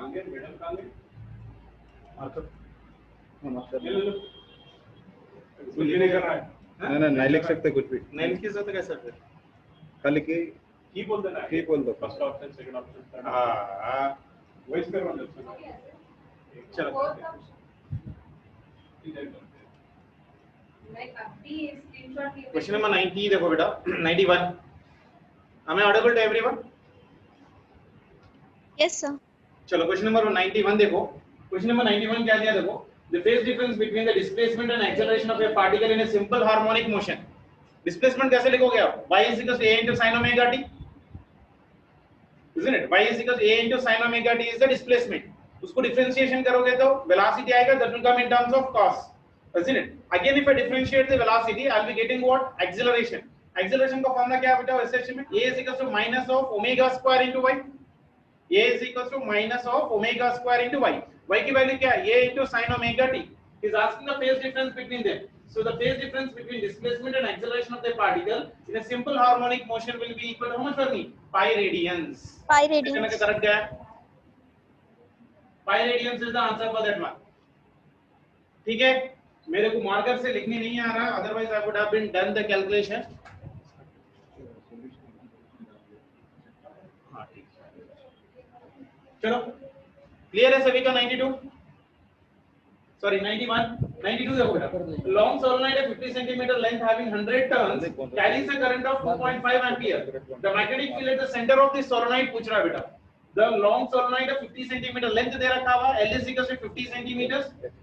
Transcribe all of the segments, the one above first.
Madam कहाँ गए? कुछ भी नहीं कर रहा है। नहीं लिख सकते कुछ भी। नहीं लिख सकते कैसे फिर? खाली की बोल देना है। की बोल दो। First option, second option. हाँ वही कर रहा हूँ। चलो क्वेश्चन नंबर 90 देखो बेटा 91 am I audible to everyone? Yes, sir. चलो क्वेश्चन नंबर 91 देखो। क्वेश्चन नंबर 91 क्या दिया देखो, the phase difference between the displacement and acceleration of a particle in a simple harmonic motion. Displacement कैसे लिखोगे आप? y is equal to a into sin omega t, isn't it? y is equal to a into sin omega t is the displacement. उसको differentiation करोगे तो velocity आएगा, that will come in terms of cos, isn't it? Again if I differentiate the velocity I'll be getting what? Acceleration. Acceleration का formula क्या है बेटा SH में? a is equal to minus of omega square into y. a is equal to minus of omega square into y. y की value क्या है? a into sin omega t. He is asking the phase difference between them. So the phase difference between displacement and acceleration of the particle in a simple harmonic motion will be equal to how much for me? Pi radians. Pi radians. का correct क्या है? Pi radians is the answer for that one. ठीक है, मेरे को marker से लिखने नहीं आ रहा, otherwise I would have been done the calculation. हाँ ठीक है, चलो क्लियर है सभी का? 92 sorry 91 92 देखो बेटा, long solenoid of 50 cm length having 100 turns carries a current of 2.5 ampere. The magnetic field at the center of the solenoid पूछ रहा है बेटा. The long solenoid of 50 cm length दे रखा हुआ, L is equal to 50 cm.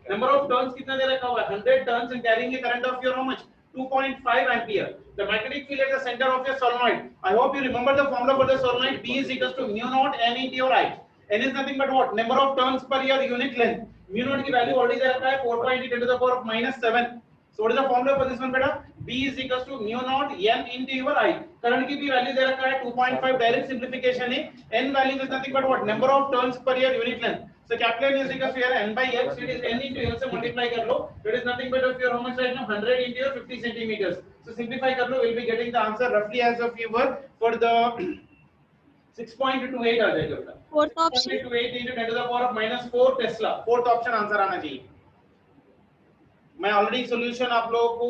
Number of turns कितना दे रखा हुआ? 100 turns and carrying a current of your how much? 2.5 ampere. The magnetic field at the center of your solenoid. I hope you remember the formula for the solenoid. B is equal to mu naught n into your I. N is nothing but what? Number of turns per your unit length. Mu naught की value already दे रखा है 4.8 into the power of -7. So what is the formula for this one बेटा? B is equal to mu naught n into your I. Current की भी value दे रखा है 2.5. Direct simplification है. N value is nothing but what? Number of turns per your unit length. So capital N is equal to here n by x. It is n into L से multiply कर लो. It is nothing but of your how much right now? 100 into your 50 centimeters. So simplify कर लो. We'll be getting the answer roughly as of your for the 6.28 आ जाएगा बेटा. Fourth option. 6.28 into 10 to the power of -4 Tesla. Fourth option answer आना चाहिए. मैं already solution आप लोगों को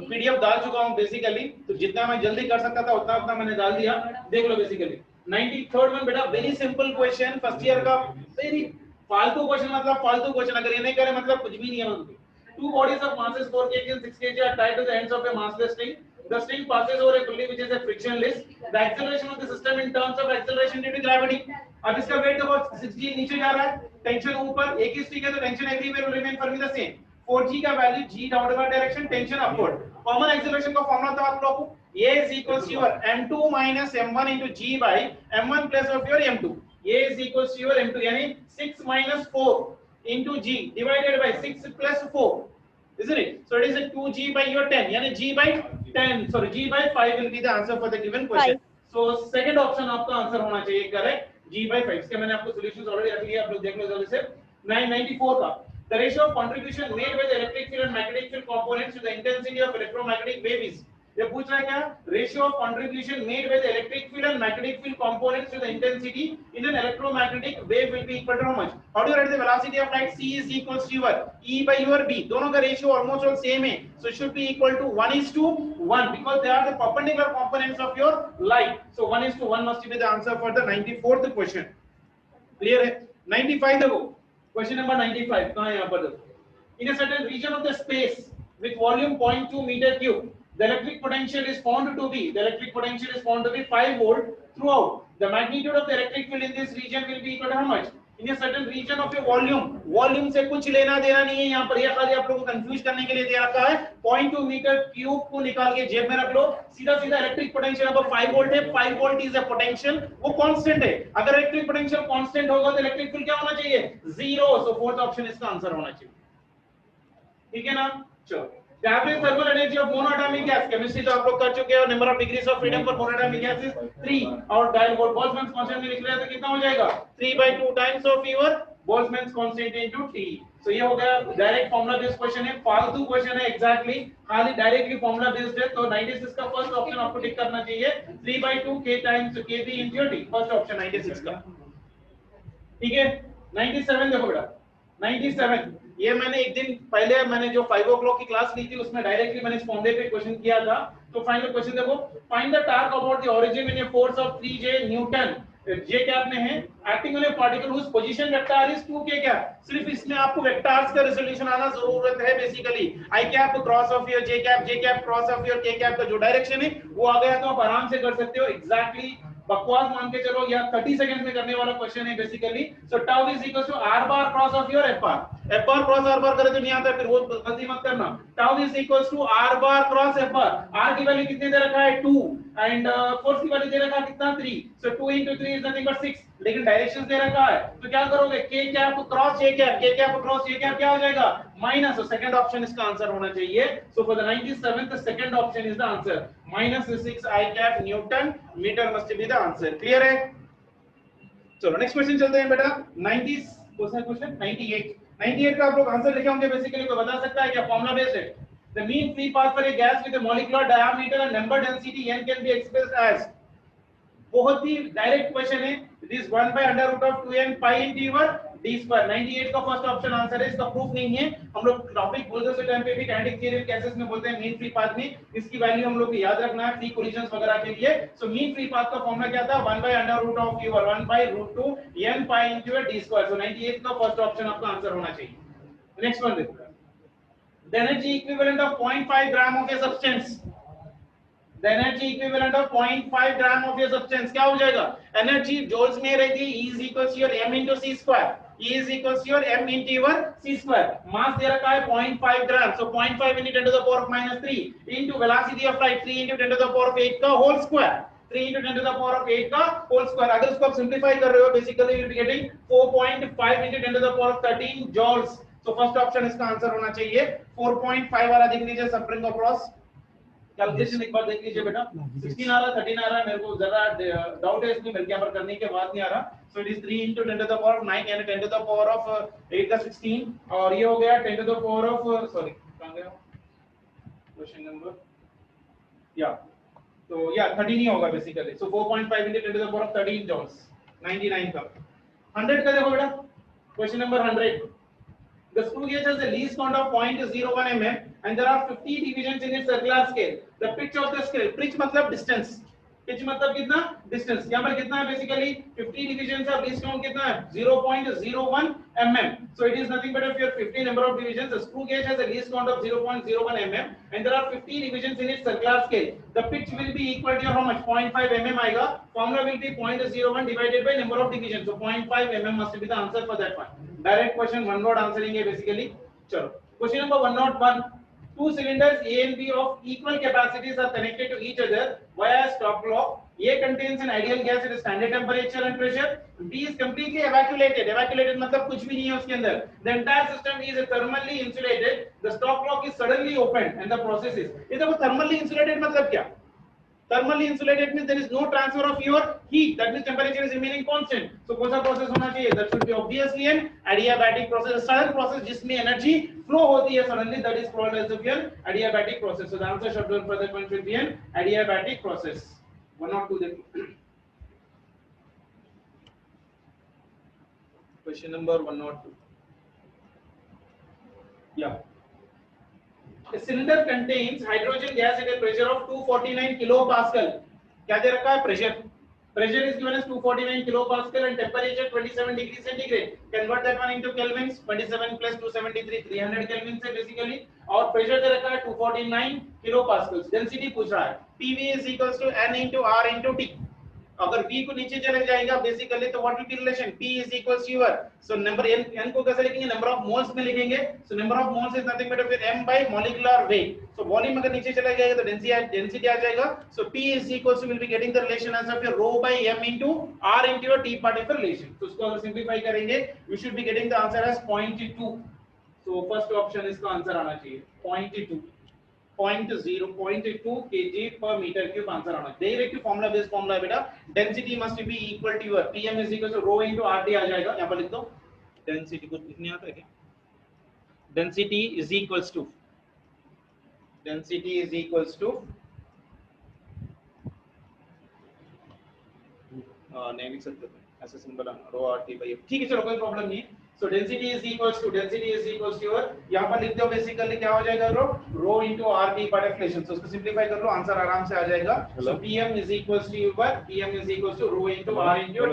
PDF डाल चुका हूं बेसिकली, तो जितना मैं जल्दी कर सकता था उतना मैंने डाल दिया. देख लो बेसिकली 93rd वन बेटा, very simple question, first year का वेरी फालतू क्वेश्चन, मतलब फालतू क्वेश्चन. अगर ये नहीं करे मतलब कुछ भी नहीं है. मतलब two bodies of masses 4 kg and 6 kg are tied to the ends of a massless string. The string passes over a pulley which is a frictionless. The acceleration of the system in terms of acceleration due to gravity. अब इसका weight देखो 6g नीचे जा रहा है, tension ऊपर, एक ही string है तो tension everywhere will remain firmly the same. 4g का value g downward direction, tension upward. Common acceleration का फार्मूला था आप लोगों को, a is equals to your m2 minus m1 into g by m1 plus of your m2. a is equals to your m2 यानी 6 minus 4 into g divided by 6 plus 4, isn't it? So it is a 2g by your 10 यानी g by 10, sorry g by 5 will be the answer for the given question. So second option आपका answer होना चाहिए correct, g by 5. इसके मैंने आपको solutions already रख लिए, आप लोग देख लो जल्दी से. 994 का, the ratio of contribution made by the electric field and magnetic field components to the intensity of electromagnetic wave is. ये पूछ रहा है क्या? Ratio of contribution made by the electric field and magnetic field components to the intensity in an electromagnetic wave will be equal to how much? How do you write the velocity of light? c is equals to your e by your b. दोनों का ratio almost all same है, so it should be equal to 1:1 because they are the perpendicular components of your light. So 1:1 must be the answer for the 94th question. Clear है? 95 देखो, question number 95 कहां है? यहां पर देखो. In a certain region of the space with volume 0.2 meter cube, the electric potential is found to be 5 volt throughout. The magnitude of the electric field in this region will be equal to how much? In a certain region of your volume से कुछ लेना देना नहीं है यहाँ पर, ये खाली आप लोगों को कंफ्यूज करने के लिए दे रखा है. 0.2 मीटर क्यूब को निकाल के जेब में रख लो, सीधा सीधा इलेक्ट्रिक पोटेंशियल अब 5 वोल्ट है. 5 वोल्ट इज अ पोटेंशियल, वो कांस्टेंट है. अगर इलेक्ट्रिक पोटेंशियल कांस्टेंट होगा तो इलेक्ट्रिक फील्ड क्या होना चाहिए? 0. सो फोर्थ ऑप्शन इसका आंसर होना चाहिए. ठीक है ना? चलो, the average thermal energy of monoatomic gas, chemistry तो आप लोग कर चुके हो. Number of degrees of freedom for मोनोatomic gas is 3 और बोल्ट्जमैन कांस्टेंट में लिख रहे हैं तो कितना हो जाएगा? 3/2 times of your Boltzmann constant into T. सो ये हो गया डायरेक्ट फार्मूला बेस्ड क्वेश्चन है, फालतू क्वेश्चन है एग्जैक्टली, खाली डायरेक्टली फार्मूला बेस्ड है. तो 96 का फर्स्ट ऑप्शन आपको टिक करना चाहिए, 3/2 k times kb into T. First option 96 का. ठीक है 97 देखो बेटा 97 ये मैंने एक दिन पहले मैंने जो 5 o'clock की क्लास ली थी उसमें डायरेक्टली मैंने इस फॉर्मूले पे क्वेश्चन किया था। तो फाइनल क्वेश्चन देखो find the torque about the origin in a force of 3J newton J cap में है acting on a particle whose position vector is 2K cap. सिर्फ इसमें आपको वेक्टर्स का रिजोल्यूशन आना जरूरत है basically I cap cross of your J cap cross of your K cap का जो डायरेक्शन है वो आ गया तो आप आराम से कर सकते हो एग्जैक्टली बकवास मान के चलो या 30 सेकंड में करने वाला क्वेश्चन है basically. So tau is equal to R bar cross of your F bar cross R bar करे तो नहीं आता फिर वो गलती मत करना। Tau is equal to R bar cross F bar R की वैल्यू कितने दे रखा है 2 एंड फोर्स की वैल्यू दे रखा है कितना 3 so 2 into 3 is nothing but 6 लेकिन डायरेक्शंस दे रखा है तो क्या करोगे के कैप क्रॉस जे कैप के कैप क्रॉस जे कैप क्या हो जाएगा माइनस। तो सेकंड ऑप्शन इसका आंसर होना चाहिए। So for the 97th the second option is the answer minus 6 I cap Newton meter must be the answer। Clear है? चलो नेक्स्ट क्वेश्चन चलते हैं बेटा 90 कौन सा क्वेश्चन 98 का आप लोग आंसर लिखे होंगे बेसिकली कोई बता सकता है क्या फॉर्मूला बेस्ड है। The mean free path for a gas with a molecular diameter and number density n can be expressed as बहुत ही डायरेक्ट क्वेश्चन है it is 1 by under root of 2n pi into your d square। 98 का first option answer है इसका proof नहीं है हम लोग topic बोलते से टाइम पे भी काइनेटिक थ्योरी केसेस में बोलते हैं मीन फ्री पाथ में इसकी वैल्यू हम लोग को याद रखना है फ्री कोलिजंस वगैरह के लिए। सो मीन फ्री पाथ का फॉर्मूला क्या था 1 by under root of your 1 by root 2 n pi into your d square। सो 98 का फर्स्ट ऑप्शन आपका आंसर होना चाहिए। नेक्स्ट वन देखो the energy equivalent of 0.5 gram of a substance the energy equivalent of 0.5 gram of your substance क्या हो जाएगा energy joules में रहती है E is equals to your m into c square E is equals to your m into your c square मास दे रखा है 0.5 ग्राम so 0.5 into 10 to the power of -3 into velocity of light 3 into 10 to the power of 8 का whole square 3 into 10 to the power of 8 का whole square। अगर इसको आप simplify कर रहे हो basically you will be getting 4.5 into 10 to the power of 13 joules। so first option इसका answer होना चाहिए 4.5 वाला देख लीजिए सफरिंग अक्रॉस कैलकुलेशन एक बार देख लीजिए बेटा 16 आ रहा 13 आ रहा है मेरे को जरा डाउट है इसमें मेरे यहाँ पर करने के बाद नहीं आ रहा। So it is 3 into 10 to the power of 9 यानी 10 to the power of 8 का 16 और ये हो गया 10 to the power of sorry कहां गया क्वेश्चन नंबर या तो या 13 ही होगा basically. So 4.5 into 10 to the power of 13 joules 99 का 100 का देखो बेटा question number 100 The screw gauge has the least count of 0.01 mm and there are 50 divisions in its circular scale. The pitch of the scale, pitch मतलब distance, pitch मतलब कितना distance, यहाँ पर कितना है basically 50 divisions of least count कितना है 0.01 mm. So it is nothing but if your 50 number of divisions, the screw gauge has a least count of 0.01 mm and there are 50 divisions in its circular scale. The pitch will be equal to how much 0.5 mm आएगा, formula will be 0.01 divided by number of divisions. So 0.5 mm must be the answer for that one. Direct question one word answering है basically. चलो question number 101 two cylinders A and B of equal capacities are connected to each other via a stop clock. A contains an ideal gas at a standard temperature and pressure. B is completely evacuated. Evacuated मतलब कुछ भी नहीं है उसके अंदर. The entire system is thermally insulated. The stop clock is suddenly opened and the process is. ये देखो thermally insulated मतलब क्या? Thermally insulated means there is no transfer of your heat. That means temperature is remaining constant. So कौन सा process होना चाहिए? That should be obviously an adiabatic process. A sudden process जिसमें energy flow होती है suddenly, that is called as an adiabatic process. So the answer should be for that one should be an adiabatic process. 1 or 2 देखो. Question number 1 or 2. Yeah. A cylinder contains hydrogen gas at a pressure of 249 kilopascal. क्या दे रखा है pressure? Pressure is given as 249 kilopascal and temperature 27 degrees centigrade. Convert that one into kelvins. 27 plus 273 300 kelvins है basically. और pressure दे रखा है 249 kilopascals. Density पूछ रहा है. PV is equals to N into R into T. अगर V को नीचे चले जाएगा बेसिकली तो what will be relation P is equals to your so number n को कैसे लिखेंगे नंबर ऑफ मोल्स में लिखेंगे so number of moles is nothing but फिर m by molecular weight so volume अगर नीचे चला जाएगा तो डेंसिटी आ जाएगा so P is equals to will be getting the relation as of your rho by m into r into your T part of relation तो उसको अगर सिंपलीफाई करेंगे you should be getting the answer as 0.2 so first option इसका answer आना चाहिए 0.2 0.2 kg per meter cube answer आना direct formula based formula है बेटा density must be equal to your pm is equal to rho into rd आ जाएगा यहां पर लिख दो डेंसिटी को लिखने आता है क्या डेंसिटी इज इक्वल्स टू नहीं लिख सकते ऐसे सिंबल आना रो आर टी बाई, ठीक है चलो कोई प्रॉब्लम नहीं है। So density is equals to your, यहाँ पर लिख दो बेसिकली क्या हो जाएगा रो इनटू आर टी पर डेफिनेशन। सो उसको सिंपलीफाई कर लो, आंसर आराम से आ जाएगा। So PM is equals to your, PM is equals to rho into R into,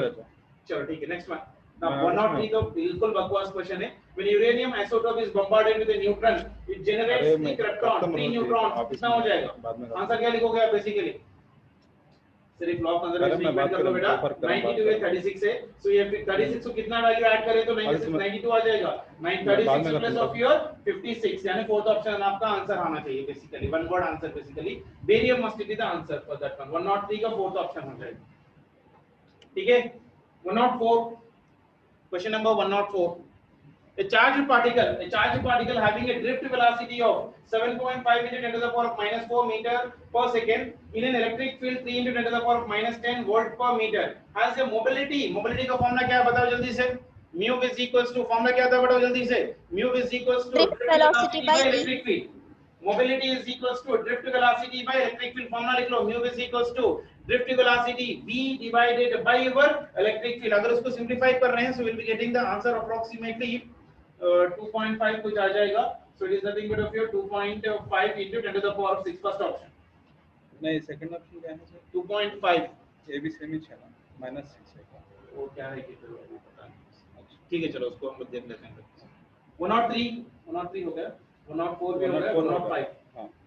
चलो ठीक है नेक्स्ट वन। Now 103 तो बिल्कुल बकवास क्वेश्चन है। When uranium isotope is bombarded with a neutron, it generates 3 krypton, 3 neutron, कितना हो जाएगा? आंसर क्या लिखोगे आप बेसिकली? सिर्फ लॉ कंजर्वेशन में कर लो बेटा। 92 है 36 है, सो ये 36 को कितना वैल्यू ऐड करें तो 92 आ जाएगा। 36 प्लस ऑफ योर 56, यानी फोर्थ ऑप्शन आपका आंसर आना चाहिए basically, one word answer basically. Barium must be the answer for that one. 103 का फोर्थ ऑप्शन हो जाएगा, ठीक है। 104, question number 104. A charged particle having a drift velocity of 7.5 into 10 to the power of minus 4 meter per second in an electric field 3 into 10 to the power of minus 10 volt per meter has a mobility का formula क्या है बताओ जल्दी से। mu is equals to, formula क्या था बताओ जल्दी से। mu is equals to drift velocity by electric field, mobility is equals to drift velocity by electric field, formula लिख लो। mu is equals to drift velocity v divided by your electric field। अगर उसको simplify कर रहे हैं so we'll be getting the answer approximately 2.5 कुछ आ जाएगा। so it is nothing but of your 2.5 into 10 to the power of 6 first option. नहीं second option क्या है सर? 2.5 ये भी सेम ही है ना, -6 है। वो क्या है कि पता नहीं, ठीक है चलो उसको हम लोग देख लेते हैं। 103 हो गया, 104 भी हो गया, 105।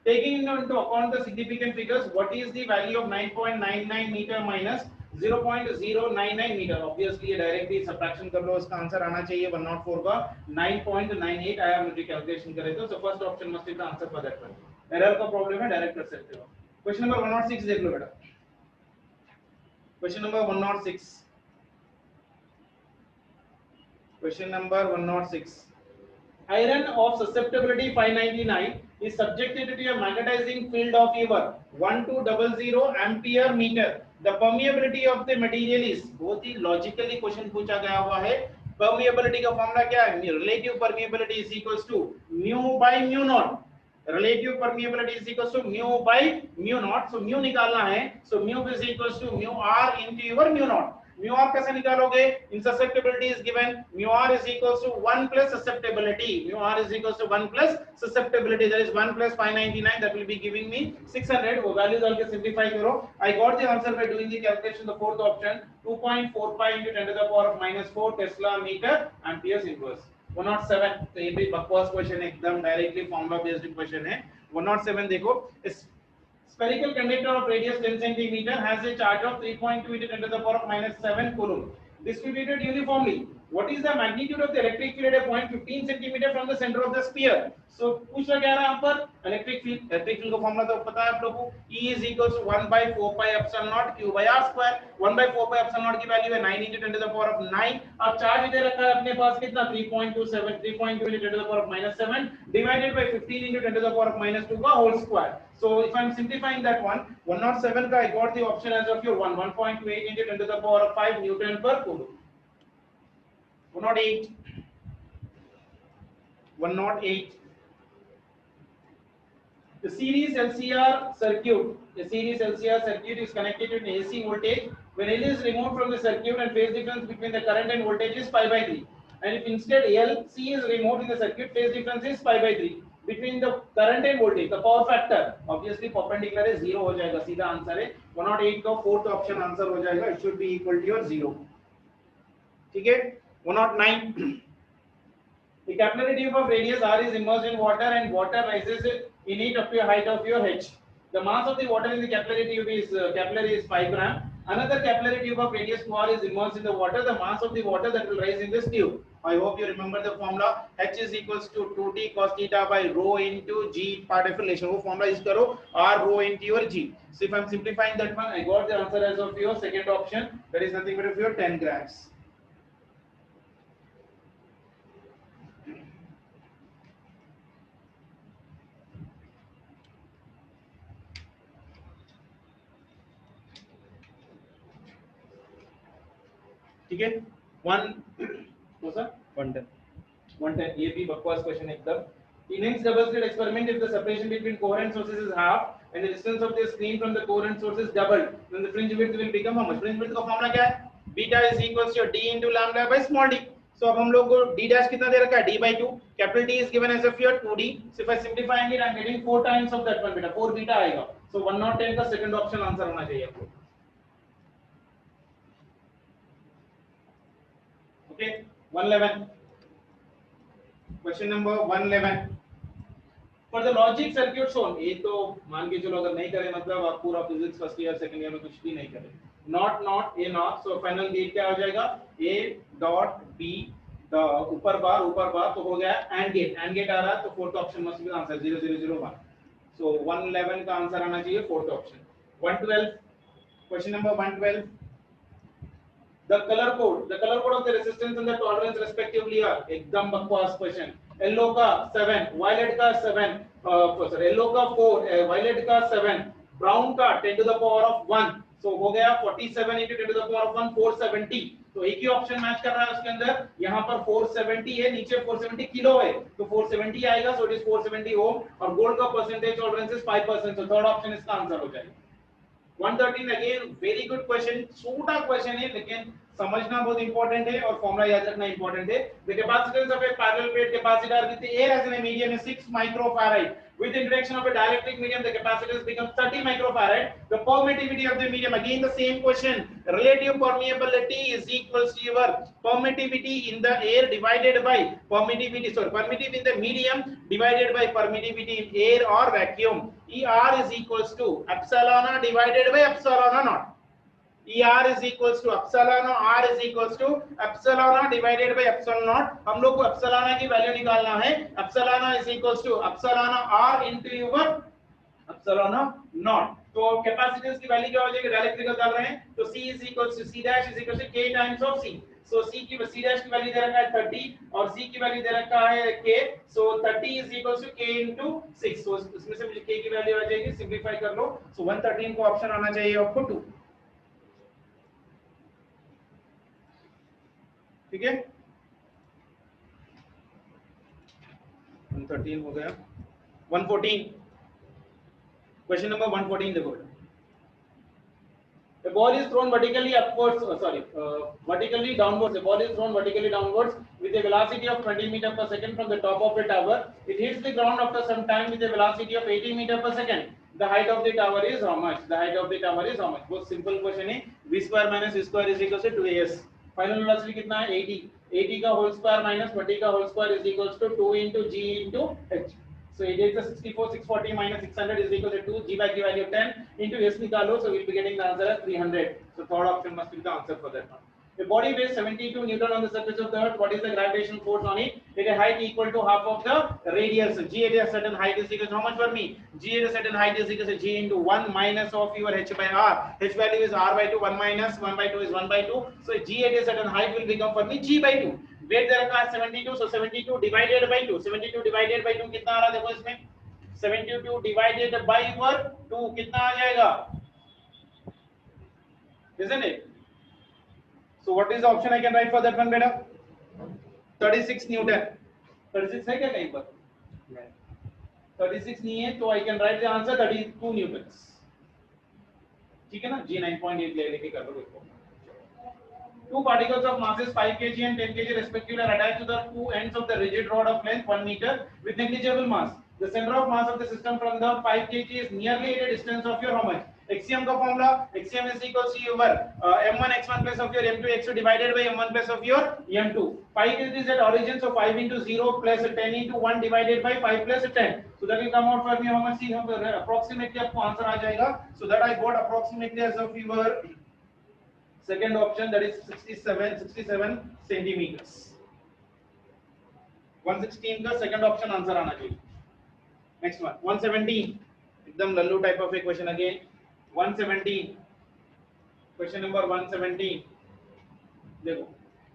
Taking into account the significant figures, what is the value of 9.99 meter minus 0.099 meter? Obviously ये डायरेक्टली सबट्रैक्शन कर लो, इसका आंसर आना चाहिए 104 का 9.98 आया, मुझे कैलकुलेशन करे तो first option must be the answer for that one. Error का प्रॉब्लम है, डायरेक्ट कर सकते हो। क्वेश्चन नंबर 106 देख लो बेटा, question number 106, question number 106। Iron of susceptibility 599 is subjected to a magnetizing field of even 1200 ampere meter. The permeability of the material is, बहुत ही logically question पूछा गया हुआ है। permeability का फॉर्मूला क्या है? relative permeability is equals to mu by mu naught। relative permeability is equals to mu by mu naught, so mu निकालना है, so mu is equals to mu r into your mu naught। mu r कैसे निकालोगे? in susceptibility is given mu r is equals to 1 plus susceptibility, mu r is equals to 1 plus susceptibility, that is 1 plus 599, that will be giving me 600। वो values डाल के simplify करो। I got the answer by doing the calculation, the fourth option 2.45 into 10 to the power of minus 4 Tesla meter amperes inverse। 107, तो ये भी बकवास question है, एकदम डायरेक्टली फॉर्मूला बेस्ड क्वेश्चन है। 107 देखो, spherical conductor of radius 10 cm has a charge of 3.2 into 10 to the power of minus 7 coulomb distributed uniformly. What is the magnitude of the electric field at a point 15 cm from the center of the sphere? So पूछा गया है यहाँ पर electric field का formula तो पता है आप लोगों को। E is equals to 1 by 4 pi epsilon naught q by r square। 1 by 4 pi epsilon naught की वैल्यू है 9 into 10 to the power of 9। अब चार्ज इधर रखा है अपने पास कितना 3.2 into 10 to the power of minus 7 divided by 15 into 10 to the power of minus 2 का whole square। So if I am simplifying that one, 107 का I got the option as of your 1.28 into 10 to the power of 5 Newton per coulomb। 108, the series LCR circuit is connected to an AC voltage. When L is removed from the circuit and phase difference between the current and voltage is pi by 3, and if instead LC is removed in the circuit, phase difference is pi by 3 between the current and voltage, the power factor obviously perpendicular है, 0 हो जाएगा, सीधा answer है 108 का fourth option answer हो जाएगा, it should be equal to your 0। ठीक है। 109, the capillary tube of radius r is immersed in water and water rises in it up to a height of your h. The mass of the water in the capillary tube is 5 gram. Another capillary tube of radius 2r is immersed in the water. The mass of the water that will rise in this tube, I hope you remember the formula, h is equals to 2t cos theta by rho into g part of relation। वो formula use करो, r rho into your g। So if I am simplifying that one, I got the answer as of your second option, that is nothing but of your 10 grams। ठीक है। 110 ये भी बकवास question एकदम। In Young's double slit experiment, if the separation between coherent sources is half and the distance of the screen from the coherent source is doubled, then the fringe width will become how much? Fringe width का formula क्या है? Beta is equals to d into lambda by small d. So अब हम लोग को d dash कितना दे रखा है, d by 2. Capital D is given as a here 2d. So if I simplifying it, I'm getting 4 times of that one beta, 4 beta आएगा. So 110 का second option answer होना चाहिए आपको. Okay, 111. Question number 111. For the logic circuit shown, ये तो मान के चलो अगर नहीं करें मतलब आप पूरा physics first year second year में कुछ भी नहीं करें. Not a not, so final gate क्या हो जाएगा, a dot b the ऊपर बार तो हो गया एंड गेट आ रहा है, तो fourth option must B answer 0001. So 111 का आंसर आना चाहिए fourth option. 112, question number 112. The color code of the resistance and the tolerance respectively are एकदम बकवास क्वेश्चन. येलो का 7, वायलेट का 7, सॉरी येलो का 4, वायलेट का 7, ब्राउन का 10 to the power of 1. So हो गया 47 into 10 to the power of 1, 470. तो एक ही ऑप्शन मैच कर रहा है उसके अंदर. यहाँ पर 470 है, नीचे 470 किलो है, तो 470 आएगा. सो इट इज 470 ओम. और गोल्ड का परसेंटेज टॉलरेंस इज 5%. तो थर्ड ऑप्शन इसका आंसर हो जाएगा. 113 अगेन वेरी गुड क्वेश्चन. छोटा क्वेश्चन है लेकिन समझना बहुत इंपॉर्टेंट है और फॉर्मूला याद रखना इंपॉर्टेंट है. The capacitance of a parallel plate capacitor with air as an medium is 6 microfarad. With the introduction of a dielectric medium, the capacitance becomes 30 microfarad. The permittivity of the medium, again the same question. Relative permeability is equals to your permittivity in the air divided by permittivity in the medium divided by permittivity in air or vacuum. ER is equals to epsilon divided by epsilon naught. ER is equals to epsilon R is equals to epsilon divided by epsilon naught. हम लोग को epsilon की value निकालना है. Epsilon is equals to epsilon R into your epsilon naught. तो capacitance की value क्या हो जाएगी, डायलेक्ट्रिकल डाल रहे हैं, तो C is equals to C dash is equals to K times of C. So C dash की वैल्यू दे रखा है 30 और C की वैल्यू दे रखा है K. So 30 is equals to K into 6. So इसमें से मुझे K की वैल्यू आ जाएगी, सिंपलीफाई कर लो. So 113 को ऑप्शन आना चाहिए आपको 2. ठीक है, 113 हो गया. 114, क्वेश्चन नंबर 114 देखो. The ball is thrown vertically upwards, vertically downwards. The ball is thrown vertically downwards with a velocity of 20 meters per second from the top of the tower. It hits the ground after some time with a velocity of 80 meters per second. The height of the tower is how much? बहुत simple question है. v square minus v square is equals to 2as. Final velocity कितना है 80 का whole square minus 20 का whole square is equals to 2 into g into h. So it is the 64 640 minus 600 is equal to 2. G by की value 10 into s निकालो, so we'll be getting the answer as 300. So third option must be the answer for that one. A body weighs 72 Newton on the surface of the earth. What is the gravitational force on it? At a height equal to half of the radius. G at a certain height is equal to how much for me? G at a certain height is equal to G into 1 minus of your h by r. H value is r by 2. 1 minus 1 by 2 is 1 by 2. So G at a certain height will become for me G by 2. Weight दे रखा है 72. So 72 divided by 2. 72 divided by 2 कितना आ रहा है देखो इसमें. 72 divided by 2 कितना आ जाएगा? Isn't it? So what is the option I can write for that one beta? 36 Newton. 36 है क्या कहीं पर? 36 नहीं है तो I can write the answer 32 Newtons. ठीक है ना? G 9.8 लेके कर लो इसको. Two particles of masses 5 kg and 10 kg respectively are attached to the two ends of the rigid rod of length 1 meter with negligible mass. The center of mass of the system from the 5 kg is nearly at a distance of your how much? Axiom का formula, axiom is equals to your m1 x1 plus of your m2 x2 divided by m1 plus of your m2. 5 is at origin, so 5 into 0 plus 10 into 1 divided by 5 plus 10. So that will come out for me how much? See, approximately आपको answer आ जाएगा. So that I got approximately as of your second option, that is 67 centimeters. 116 का second option answer आना चाहिए. Next one, 117. एकदम Lallu type of a question again. 117. Question number 117. देखो.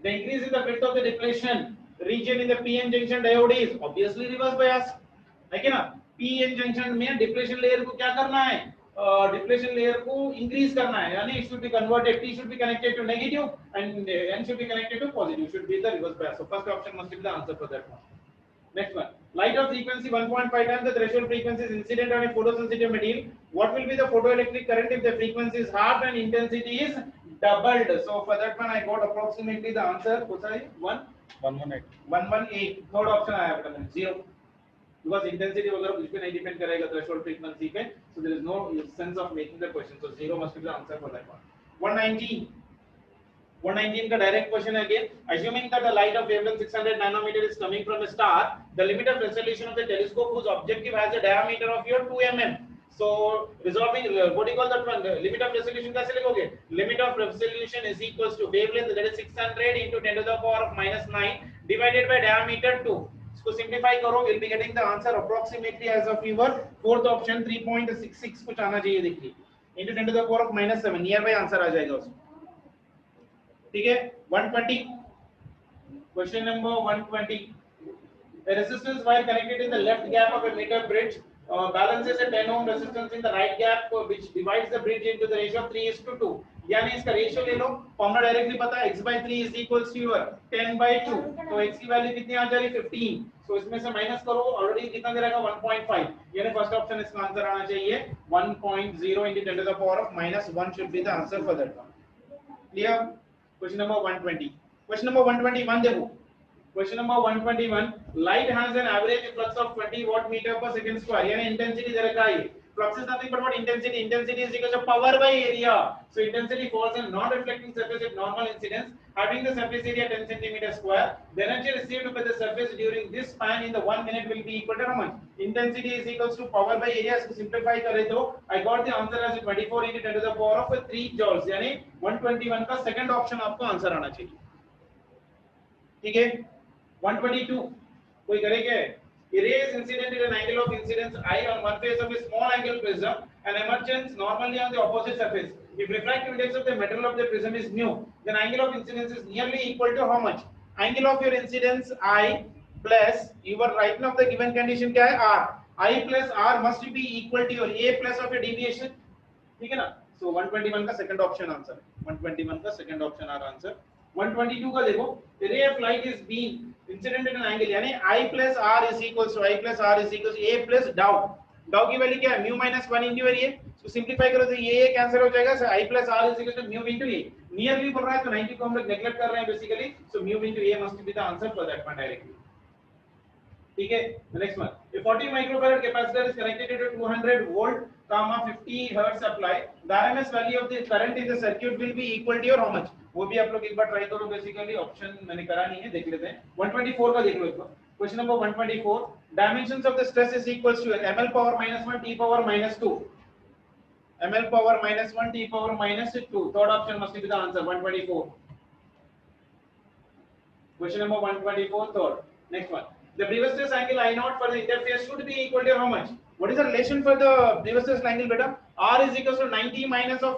The increase in the width of the depletion region in the PN junction diode is obviously reverse bias. है क्या ना? PN junction में depletion layer को क्या करना है? Depletion layer को increase करना है. यानी it should be converted. T should be connected to negative and N should be connected to positive. Should be the reverse bias. So first option must be the answer for that one. Next one. Light of frequency 1.5 times the threshold frequency is incident on a photosensitive material. What will be the photoelectric current if the frequency is half and intensity is doubled. So for that one I got approximately the answer what's I 118. 118. Third option I have done 0 because intensity वगैरह कुछ भी नहीं depend करेगा threshold frequency पे, so there is no sense of making the question. So 0 must be the answer for that one. 119. 119 का direct question again. Assuming that the light of wavelength 600 nanometer is coming from a star, the limit of resolution of the telescope whose objective has a diameter of your 2 mm. So resolving what do you call that one? Limit of resolution कैसे लिखोगे? Limit of resolution is equals to wavelength that is 600 into 10 to the power of -9 divided by diameter 2. इसको simplify करो, you'll be getting the answer approximately as of your fourth option 3.66 कुछ आना चाहिए देखिए into 10 to the power of -7 nearby answer आ जाएगा उसमें. ठीक है 120. Question number 120. A resistance wire connected in the left gap of a meter bridge balances a 10 ohm resistance in the right gap which divides the bridge into the ratio of 3:2. यानी इसका ratio ले लो, formula directly पता है x/3 is equals to your 10/2. तो x की value कितनी आ जा रही 15. सो इसमें से माइनस करो, ऑलरेडी कितना दे रहेगा 1.5. यानी फर्स्ट ऑप्शन इसका आंसर आना चाहिए 1.0 into 10 to the power of -1 should be the answer for that one. Clear? Question number 120. Question number 121 देखो. Question number 121. Light has an average flux of 20 watt meter per second square. यानी intensity दे रखा है. Flux is nothing but what intensity. Intensity is equal to power by area. So intensity falls on non-reflecting surface with normal incidence, having the surface area 10 centimeter square. The energy received by the surface during this span in the 1 minute will be equal to how much? Intensity is equals to power by area. So simplify करे तो I got the answer as 24 into 10 to the power of 3 joules. यानी 121 का second option आपको answer आना चाहिए. ठीक है 122 कोई करेगा erase incident at an angle of incidence I on one face of a small angle prism and emergence normally on the opposite surface. If refractive index of the metal of the prism is mu, then angle of incidence is nearly equal to how much? Angle of your incidence I plus your right now of the given condition क्या है R. I plus R must be equal to your A plus of your deviation. ठीक है ना? So 121 का second option answer. 121 का second option R answer. 122 का देखो, the ray of light is being incident at an angle यानी I plus R is equals to A plus dou. Dou की value क्या है? Mu minus 1 into A. So simplify करो तो ये cancel हो जाएगा. So I plus R is equal to mu into A. Nearly बोल रहा है तो 90 को हम लोग नेगलेक्ट कर रहे हैं basically. So mu into A must be the answer for that one directly. ठीक है the next one. A 40 microfarad capacitor is connected to 200 volt, 50 hertz supply. The RMS value of the current in the circuit will be equal to your how much? वो भी आप लोग एक बार try करो. Basically option मैंने करा नहीं है, देख लेते हैं. 124 का देख लो एक बार. Question number 124. Dimensions of the stress is equals to ml power -1 t power -2. ml power -1 t power -2. Third option must be the answer 124. Question number 124 third. Next one. The previous stress angle I naught for the interface should be equal to how much? What is the relation for the previous stress angle beta? R is equals to 90 minus of